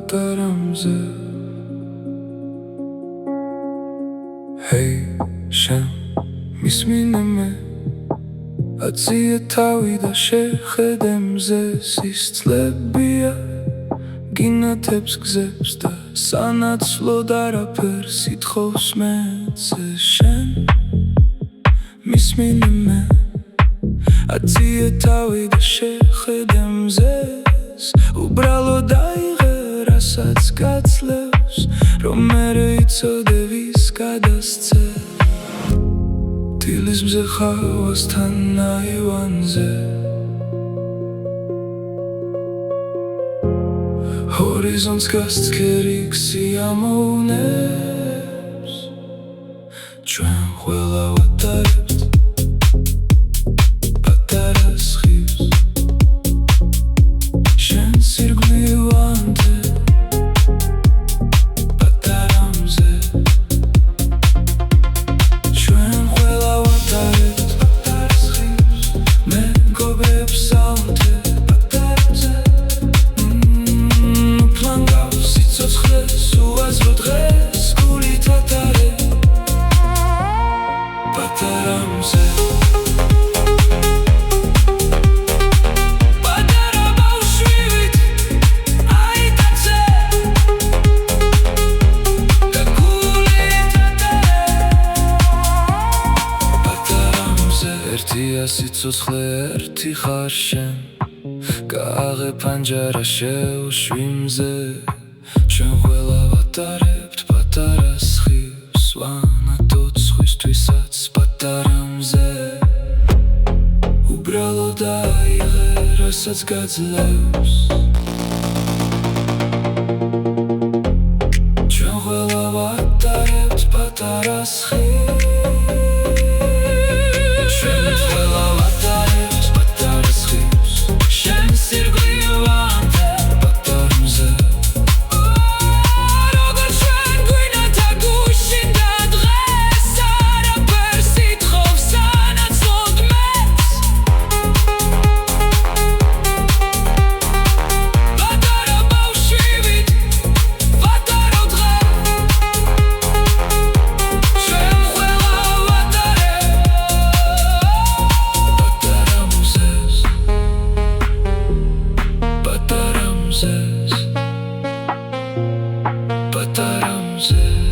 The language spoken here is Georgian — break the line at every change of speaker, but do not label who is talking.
პატარა მზე ჰეი შენ მისმინე მე აწიე თავი და შეხედე მზეს ისწლებია გინათებს გზებს და სანაცვლოდ არაფერს ითხოვს მეცე შენ მისმინე მე აწიე თავი და შეხედე მზეს უბრალოდ აიღე რასაც გაცლევს რომ მერე იცოდე ვის გადასცე დილის მზე ხავასთან აივანზე ჰორიზონტს გასცქერიგ სიამოვნებს ჩვენ ყველა ვატარებთ პატარას ხივს შენ სირგმლივანზე პატარა მზე ჩვენ ყველა ვატარებთ პატარას ხივს მე მგობრებს საუნთე სიცოცხლე ერთი ხარ შენ გააღე პანჯარა შევშვი მზე ჩვენ ყველა ვატარებთ პატარას ხივს ვანადოთ სხვისთვისაც პატარა მზე უბრალოდ აიღე რასაც გაძლევს ჩვენ ყველა ვატარებთ პატარას ხივს Патара мзе